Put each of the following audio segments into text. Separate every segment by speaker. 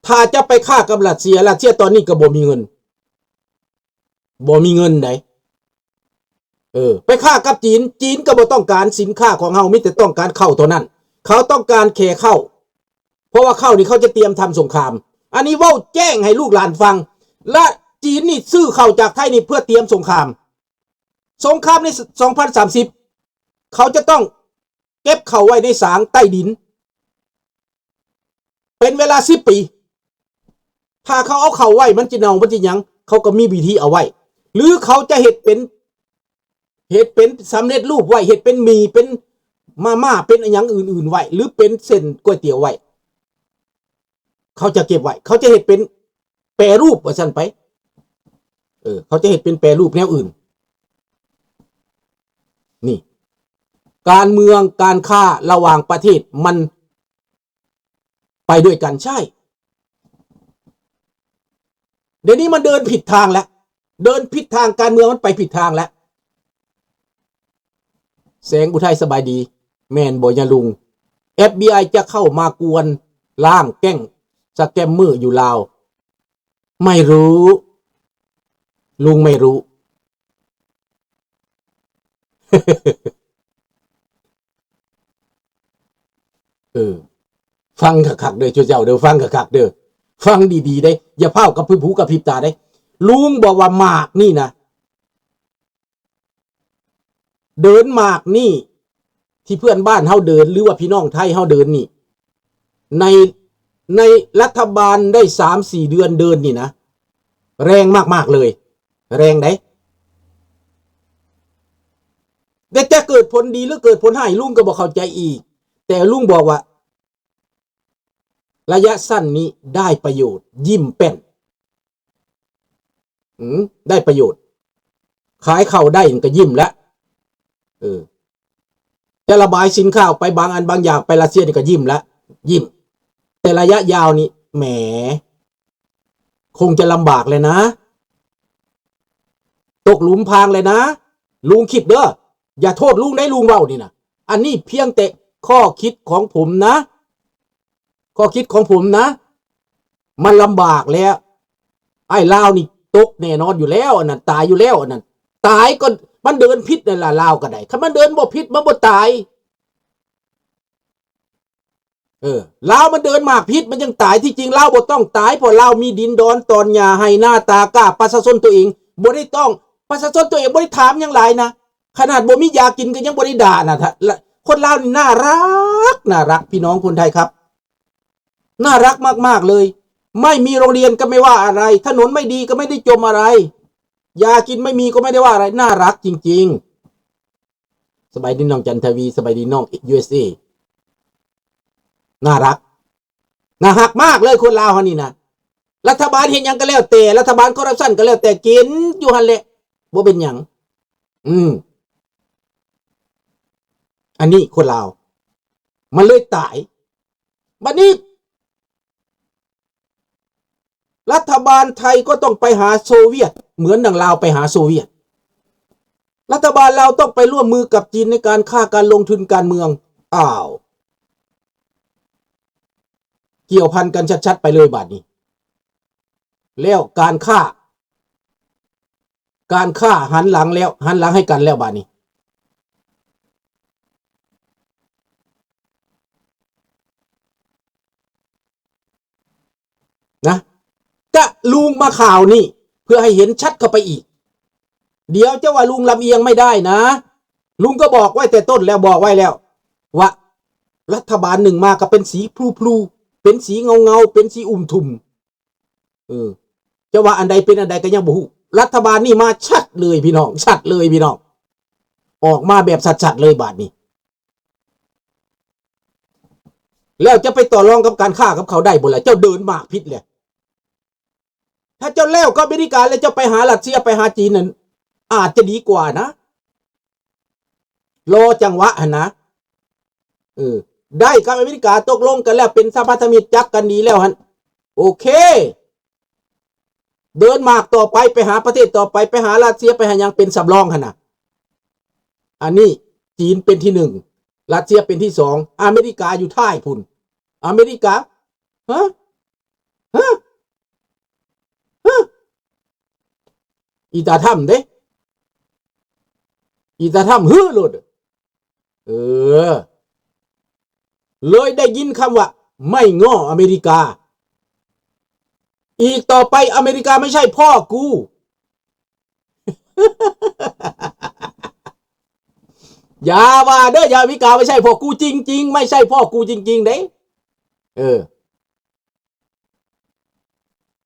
Speaker 1: ถ้าจะไปฆ่ากับรัสเซียตอนนี้ก็บ่มีเงินไหนไปฆ่ากับจีนก็บ่ต้องการสินค้าของเฮามีแต่ต้องการเข้าเท่านั้นเขาต้องการแค่เข้าเพราะว่าเข้านี่เขาจะเตรียมทำสงครามอันนี้เว้าแจ้งให้ลูกหลานฟังและจีนนี่ซื้อเข้าจากไทยนี่เพื่อเตรียมสงครามใน2030เขาจะต้องเก็บเข้าไว้ในสางใต้ดินเป็นเวลา10 ปีถ้าเขาเอาเข้าไว้มันจะเน่ามันจะหยังเขาก็มีวิธีเอาไว้หรือเขาจะเฮ็ดเป็นสำเร็จรูปไว้เฮ็ดเป็นหมี่เป็นมาม่าเป็นอย่างอื่นๆไว้หรือเป็นเส้นก๋วยเตี๋ยวไว้เขาจะเก็บไว้เขาจะเฮ็ดเป็นแปรรูปว่าซั่นไปเขาจะเฮ็ดเป็นแปรรูปแนวอื่นนี่การเมืองการค้าระหว่างประเทศมันไปด้วยกันใช่เดี๋ยวนี้มันเดินผิดทางแล้วเดินผิดทางการเมืองมันไปผิดทางแล้วแสงอุทัยสบายดีแม่นบ่ยะลุง FBI จะเข้ามากวนล่างแก้งสแกมเมอร์อยู่ลาวไม่รู้ลุงไม่รู้ ฟังคักๆเด้อเจ้าเด้อฟังคักๆเด้อฟังดีๆได้อย่าเพ้ากับผู้กับพริบตาได้ลุงบอกว่าหมากนี่นะเดินหมากนี่ที่เพื่อนบ้านเฮาเดินหรือว่าพี่น้องไทยเฮาเดินนี่ในรัฐบาลได้ 3-4 เดือนเดินนี่นะแรงมากๆเลยแรงได้แต่จะเกิดผลดีหรือเกิดผลให้ลุงก็บ่เข้าใจอีกแต่ลุงบอกว่าระยะสั้นนี้ได้ประโยชน์ยิ้มเป็นได้ประโยชน์ขายเข้าได้ก็ยิ้มแล้วจะระบายสินค้าไปบางอันบางอย่างไปรัสเซียนี่ก็ยิ้มแล้วยิ้มแต่ระยะยาวนี่แหมคงจะลำบากเลยนะตกหลุมพรางเลยนะลุงคิดเด้ออย่าโทษลุงได้ลุงเว้านี่นะอันนี้เพียงแต่ข้อคิดของผมนะข้อคิดของผมนะมันลำบากแล้วไอ้ลาวนี่ตกแน่นอนอยู่แล้วอันนั้นตายอยู่แล้วอันนั้นตายก็มันเดินพิษนั่นล่ะลาวก็ได้ถ้ามันเดินบ่พิษมันบ่ตายลาวมันเดินมากพิษมันยังตายที่จริงลาวบ่ต้องตายเพราะลาวมีดินดอนตอนหญ้าให้หน้าตากล้าประชาชนตัวเองบ่ได้ต้องประชาชนตัวเองบ่ได้ถามหยังหลายนะขนาดบ่มียากินก็ยังบ่ได้ด่านะคนลาวนี่น่ารักพี่น้องคนไทยครับน่ารักมากๆเลยไม่มีโรงเรียนก็ไม่ว่าอะไรถนนไม่ดีก็ไม่ได้จมอะไรยากินไม่มีก็ไม่ได้ว่าอะไรน่ารักจริงๆสบายดีน้องจันทวีสบายดีน้อง USA น่ารักน่าหักมากเลยคนลาวเฮานี่นะรัฐบาลเห็นหยังก็แล้วแต่รัฐบาลคอร์รัปชันก็แล้วแต่กินอยู่หั่นแหละบ่เป็นหยังอันนี้คนลาวมันเลยตายบัดนี้รัฐบาลไทยก็ต้องไปหาโซเวียตเหมือนดังลาวไปหาโซเวียตรัฐบาลเราต้องไปร่วมมือกับจีนในการฆ่าการลงทุนการเมืองเกี่ยวพันกันชัดๆไปเลยบาดนี้แล้วการฆ่าหันหลังให้กันแล้วบาดนี้นะจะลุงมาข่าวนี่เพื่อให้เห็นชัดเข้าไปอีกเดี๋ยวจะว่าลุงลำเอียงไม่ได้นะลุงก็บอกไว้แต่ต้นแล้วบอกไว้แล้วว่ารัฐบาลหนึ่งมาก็เป็นสีพลูเป็นสีเงาเป็นสีทุมจะว่าอันใดเป็นอันใดก็ยังบ่ฮู้รัฐบาลนี่มาชัดเลยพี่น้องชัดเลยพี่น้องออกมาแบบชัดๆเลยบาดนี้แล้วจะไปต่อรองกับการฆ่ากับเขาได้บ่ล่ะเจ้าเดินมากพิษเลยถ้าเจ้าแล้วก็อเมริกาแล้วเจ้าไปหารัสเซียไปหาจีนนั่นอาจจะดีกว่านะรอจังหวะนะได้กับอเมริกาตกลงกันแล้วเป็นสหพันธมิตรจักกันดีแล้วฮะโอเคเดินมากต่อไปหาประเทศต่อไปหารัสเซียไปหายังเป็นสำรองขนาดอันนี้จีนเป็นที่1รัสเซียเป็นที่2อเมริกาอยู่ท้ายพุ่นอเมริกา ฮะฮะอีตาถ้ำเด้อีตาถ้ำฮือโลดเลยได้ยินคำว่าไม่ง้ออเมริกาอีกต่อไปอเมริกาไม่ใช่พ่อกูอย่าว่าเด้ออย่าอเมริกาไม่ใช่พ่อกูจริงๆไม่ใช่พ่อกูจริงๆเด้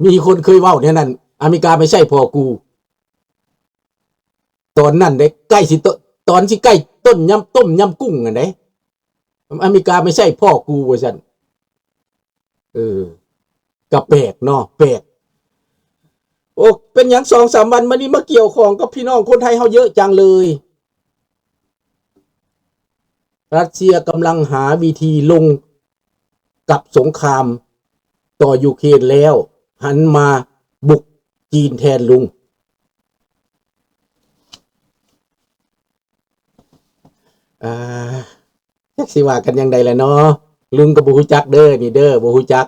Speaker 1: มีคนเคยเว้าเนี่ยนั่นอเมริกาไม่ใช่พ่อกูตอนนั้นเด้ใกล้สิตอนที่ใกล้ต้นยำต้มยำกุ้งอันเด้อเมริกาไม่ใช่พ่อกูว่าซั่นก็แปลกเนาะแปลกโอ้เป็นหยัง 2-3 วันมานี้มาเกี่ยวข้องกับพี่น้องคนไทยเฮาเยอะจังเลยรัสเซียกำลังหาวิธีลงกับสงครามต่อยูเครนแล้วหันมาบุกจีนแทนลุงจักสิว่ากันยังไงล่ะเนาะลุงก็บ่ฮู้จักเด้อนี่เด้อบ่ฮู้จัก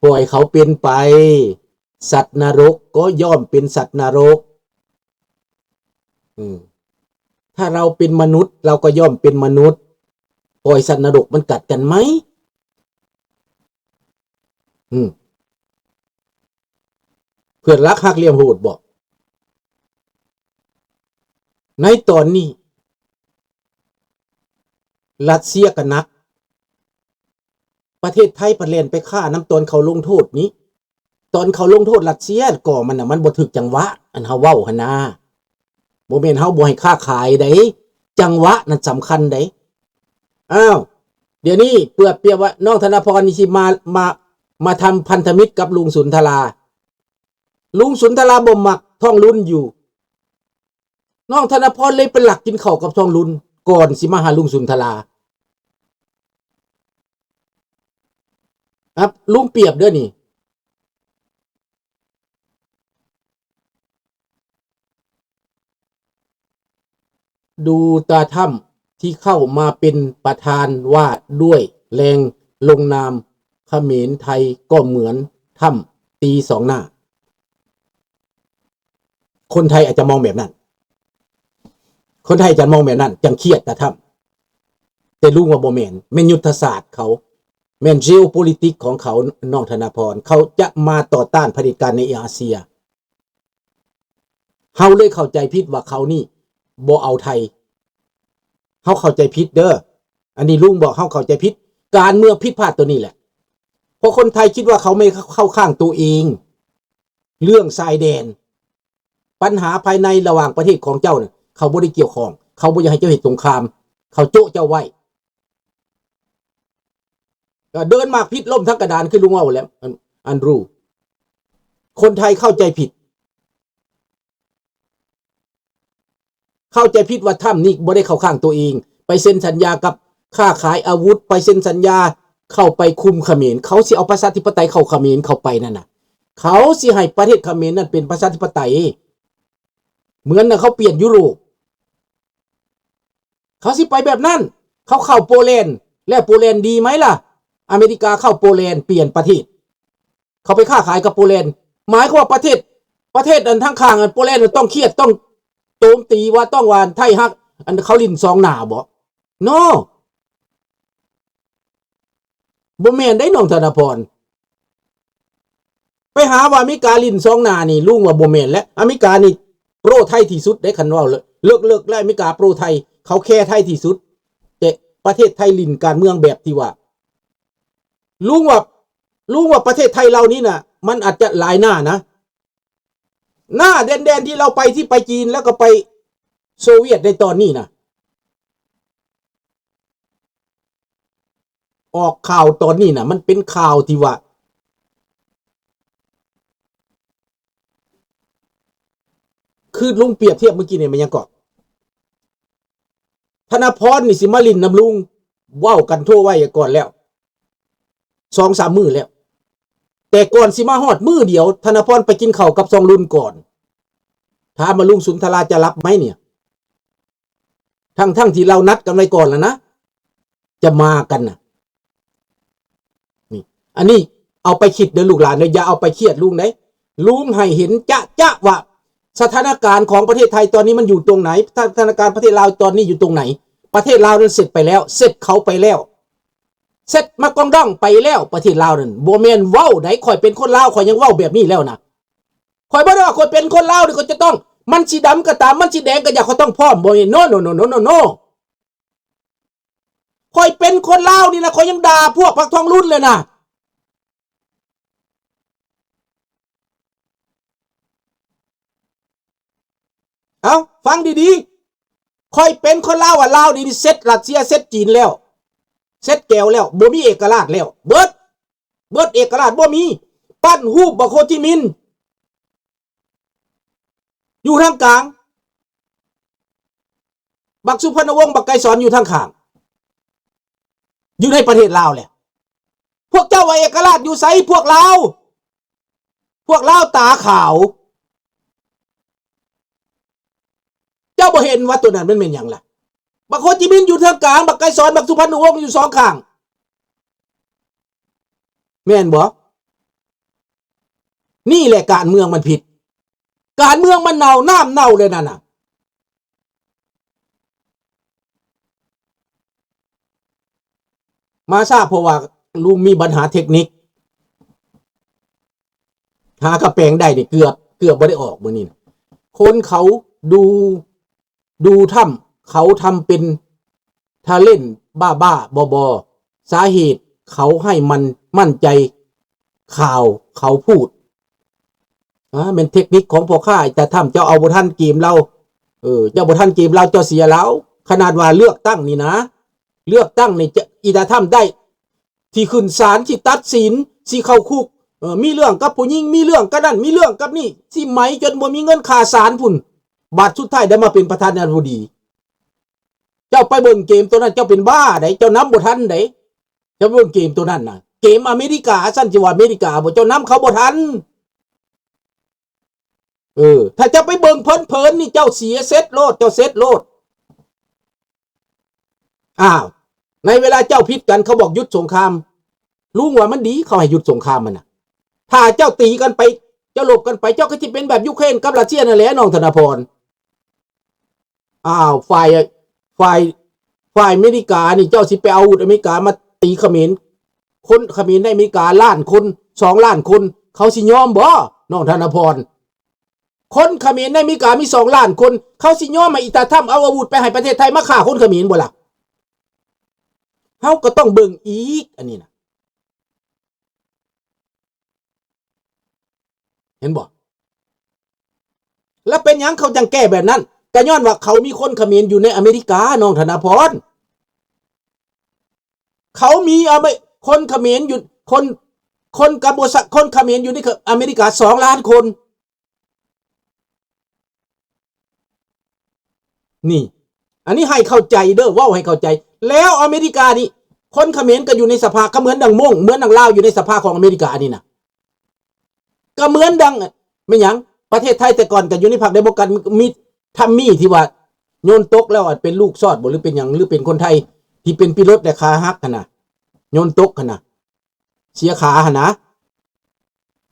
Speaker 1: ปล่อยเขาเป็นไปสัตว์นรกก็ย่อมเป็นสัตว์นรกถ้าเราเป็นมนุษย์เราก็ย่อมเป็นมนุษย์ปล่อยสัตว์นรกมันกัดกันไหมเพื่อนรักหักเหลี่ยมโหดบอกในตอนนี้รัสเซียกันนักประเทศไทยประเล่นไปฆ่าน้ำตอนเขาลงโทษนี้ตอนเขาลงโทษรัสเซียก่อมันน่ะมันบ่ถึกจังหวะอันเฮาเว้าหั่นนะบ่แม่นเฮาบ่ให้ค้าขายได้จังหวะนั้นสำคัญได้เดี๋ยวนี้เปรียบเทียบว่าน้องธนพรนี่สิมาทำพันธมิตรกับลุงสุนทราลุงสุนทราบ่มักท่องรุ่นอยู่น้องธนพรเลยเป็นหลักกินข้าวกับท่องรุ่นก่อนสิมาหาลุงสุนทราครับลุงเปรียบเด้อนี่ดูตาถ้ำที่เข้ามาเป็นประธานว่าด้วยแรงลงนามเขมรไทยก็เหมือนถ้ำตีสองหน้าคนไทยอาจจะมองแบบนั้นคนไทยจะมองแบบนั้นจังเครียดตาถ้ำแต่ลุงว่าบ่แม่นแม่นยุทธศาสตร์เขาแม่น geopolitics ของเขาน้องธนพรเขาจะมาต่อต้านเผด็จการในอาเซียเฮาเลยเข้าใจผิดว่าเขานี่บ่เอาไทยเฮาเข้าใจผิดเด้ออันนี้ลุงบอกเฮาเข้าใจผิดการเมืองผิดพลาดตัวนี้แหละเพราะคนไทยคิดว่าเขาไม่เข้าข้างตัวเองเรื่องชายแดนปัญหาภายในระหว่างประเทศของเจ้าเนี่ยเขาบ่ได้เกี่ยวข้องเขาบ่อยากให้เจ้าเฮ็ดสงครามเขาโจ๊ะเจ้าไว้เดินมากพิษล่มทั้งกระดานคือลุงเอาแล้วอันรู้คนไทยเข้าใจผิดว่าถ้ำนี้บ่ได้เข้าข้างตัวเองไปเซ็นสัญญากับค้าขายอาวุธไปเซ็นสัญญาเข้าไปคุมเขมรเขาสิเอาประชาธิปไตยเข้าเขมรเข้าไปนั่นน่ะเขาสิให้ประเทศเขมรนั่นเป็นประชาธิปไตยเหมือนน่ะเขาเปลี่ยนยุโรปเขาสิไปแบบนั้นเขาเข้าโปแลนด์แล้วโปแลนด์ดีไหมล่ะอเมริกาเข้าโปแลนด์เปลี่ยนประเทศเขาไปค้าขายกับโปแลนด์หมายความว่าประเทศอันทั้งข้างอันโปแลนด์ต้องเครียดต้องโจมตีว่าต้องว่าไทยฮักอันเขาลิ้นสองหน้าบ่โนบ่แม่นได้น้องธนพรไปหาว่าอเมริกาลิ้นสองหน้านี่ลุงว่าบ่แม่นและอเมริกานี่โปรไทยที่สุดได้คันว่าเลิกแล้วอเมริกาโปรไทยเขาแค่ไทยที่สุดแต่ประเทศไทยลิ้นการเมืองแบบที่ว่าลุงว่าประเทศไทยเรานี่น่ะมันอาจจะหลายหน้านะหน้าแดนที่เราที่ไปจีนแล้วก็ไปโซเวียตในตอนนี้นะออกข่าวตอนนี้นะมันเป็นข่าวที่ว่าคือลุงเปรียบเทียบเมื่อกี้เนี่ยมันยังเกาะธนพรนี่สิมาลินนำลุงว้าวกันทั่วไว้ก่อนแล้ว2-3 มื้อแล้วแต่ก่อนสิมาฮอดมื้อเดียวธนพรไปกินข้าวกับ2 รุ่นก่อนถามมาลุงสุนทราจะรับไหมเนี่ยทั้งที่เรานัดกันไว้ก่อนแล้วนะจะมากันนะนี่อันนี้ เอาไปคิดเด้อลูกหลานเด้ออย่าเอาไปเครียดลุงเด้ลุงให้เห็นจะว่าสถานการณ์ของประเทศไทยตอนนี้มันอยู่ตรงไหนสถานการณ์ประเทศลาวตอนนี้อยู่ตรงไหนประเทศลาวนั้นเสร็จไปแล้วเสร็จเขาไปแล้วเสร็จมากองด้องไปแล้วประเทศลาวนั่นบ่แม่นเว้าได้ข่อยเป็นคนลาวข่อยยังเว้าแบบนี้แล้วนะข่อยบ่ได้ว่าข่อยเป็นคนลาวนี่ก็จะต้องมันสิดำก็ตามมันสิแดงก็อย่าเขาต้องพร้อมบ่โนโนโนโนโนโนข่อยเป็นคนลาวนี่นะข่อยยังด่าพวกพักทองรุ่นเลยนะเอาฟังดีๆข่อยเป็นคนลาวว่าลาวนี่เซ็ตรัสเซียเซ็ตจีนแล้วเซ็ตแก้วแล้วบ่มีเอกราชแล้วเบิดเอกราชบ่มีปั้นรูปบักโฮจิมินห์อยู่ทางกลางบักสุพรรณวงศ์บักไกรสอนอยู่ทางข้างอยู่ในประเทศลาวแหละพวกเจ้าว่าเอกราชอยู่ไสพวกลาวตาขาวเจ้าบ่เห็นว่าตัวนั้นมันเป็นหยังล่ะบักโฮจิมินห์อยู่ทางกลางบักไกรสอนบักสุพรรณวงศ์อยู่สองข้างแม่นบ่นี่แหละการเมืองมันผิดการเมืองมันเน่าน้ำเน่าเลยนั่นน่ะมาทราบเพราะว่าลุงมีปัญหาเทคนิคหากระแปลงได้นี่เกือบไม่ได้ออกมื้อนี้คนเขาดูถ้ำเขาทำเป็นทาเล่นบ้าบอสาเหตุเขาให้มันมั่นใจข่าวเขาพูดเป็นเทคนิคของพ่อข้าแต่ถ้ำเจ้าเอาบ่ทันเกมเราเจ้าบ่ทันเกมเราเจ้าเสียแล้วขนาดว่าเลือกตั้งนี่นะเลือกตั้งนี่จะอีตาถ้ำได้ที่ขึ้นศาลที่ตัดสินที่เข้าคุกมีเรื่องกับผู้หญิงมีเรื่องกับนั่นมีเรื่องกับนี่ที่ไหมจนบ่มีเงินค่าศาลพุ่นบาดสุดท้ายได้มาเป็นประธานาธิบดีเจ้าไปเบิ่งเกมตัวนั้นเจ้าเป็นบ้าได้เจ้านำบ่ทันได้เจ้าเบิ่งเกมตัวนั้นน่ะเกมอเมริกาซั่นสิว่าอเมริกาบ่เจ้านำเขาบ่ทันถ้าจะไปเบิ่งเพลินนี่เจ้าเสียเซตโลดเจ้าเซตโลดในเวลาเจ้าพิษกันเขาบอกหยุดสงครามลุงว่ามันดีเขาให้หยุดสงครามมันน่ะถ้าเจ้าตีกันไปเจ้าหลบกันไปเจ้าก็จะเป็นแบบยูเครนกับรัสเซียนั่นแหละน้องธนพรฝ่ายอเมริกานี่เจ้าสิไปเอาอาวุธอเมริกามาตีเขมรคนเขมรในอเมริกาล้านคน2 ล้านคนเขาสิยอมบ่น้องธนพรคนเขมรในอเมริกามี2 ล้านคนเขาสิยอมให้อิตาถ้ำเอาอาวุธไปให้ประเทศไทยมาฆ่าคนเขมรบ่ล่ะเฮาก็ต้องเบิ่งอีกอันนี้นะเห็นบ่แล้วเป็นหยังเขาจังแก้แบบนั้นก็ย้อนว่าเขามีคนเขมรอยู่ในอเมริกาน้องธนพรเขามีคนเขมรอยู่คนกัมพูชาคนเขมรอยู่ในอเมริกา2 ล้านคนนี่อันนี้ให้เข้าใจเด้อว่าให้เข้าใจแล้วอเมริกานี่คนเขมรก็อยู่ในสภาก็เหมือนดังม่งเหมือนดังลาวอยู่ในสภาของอเมริกานี่นะก็เหมือนดังไม่หยังประเทศไทยแต่ก่อนก็อยู่ในพรรคเดโมแครตมีทัมมี่ที่ว่าโยนตกแล้วเป็นลูกซอดบ่หรือเป็นหยังหรือเป็นคนไทยที่เป็นพิรถแต่ขาหักขนาดโยนตกขนาดเสียขาขนาด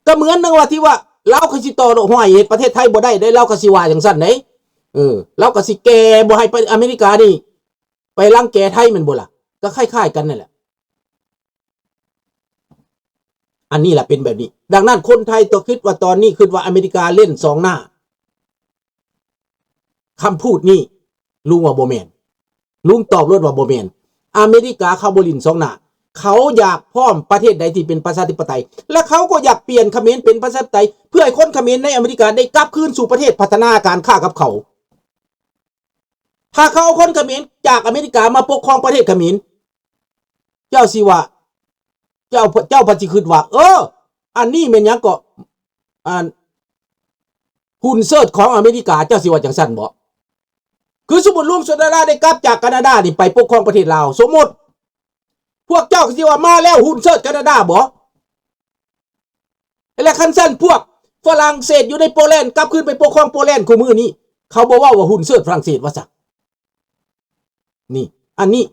Speaker 1: ก็เหมือนดังว่าที่ว่าเราก็สิต่อห้อยประเทศไทยบ่ได้เราก็สิว่าจังซั่นไหนเราก็สิแกบ่ให้ไปอเมริกานี่ไปรังแกไทยมันบ่ล่ะก็คล้ายๆกันนั่นแหละอันนี้แหละเป็นแบบนี้ดังนั้นคนไทยต้องคิดว่าตอนนี้คิดว่าอเมริกาเล่น2 หน้าคำพูดนี้ลุงว่าบ่แม่นลุงตอบรถว่าบ่แม่นอเมริกาเขาบ่ลิน2 หน้าเขาอยากพร้อมประเทศใดที่เป็นประชาธิปไตยและเขาก็อยากเปลี่ยนเขมรเป็นประชาธิปไตยเพื่อให้คนเขมรในอเมริกาได้กลับคืนสู่ประเทศพัฒนาการค้ากับเขาถ้าเขาเอาคนเขมรจากอเมริกามาปกครองประเทศเขมรเจ้าสิว่าเจ้าปฏิคิดว่าอันนี้เป็นหยังก็หุ่นเซิร์ชของอเมริกาเจ้าสิว่าจังซั่นบ่คือสมมุติลุงสุดาราได้กลับจากแคนาดานี่ไปปกครองประเทศลาวสมมุติพวกเจ้าสิว่ามาแล้วหุ่นเซิร์ชแคนาดาบ่และคันซั่นพวกฝรั่งเศสอยู่ในโปแลนด์กลับคืนไปปกครองโปแลนด์คู่มือนี้เขาบ่ว่าหุ่นเซิร์ชฝรั่งเศสว่าซะนี่อันนี้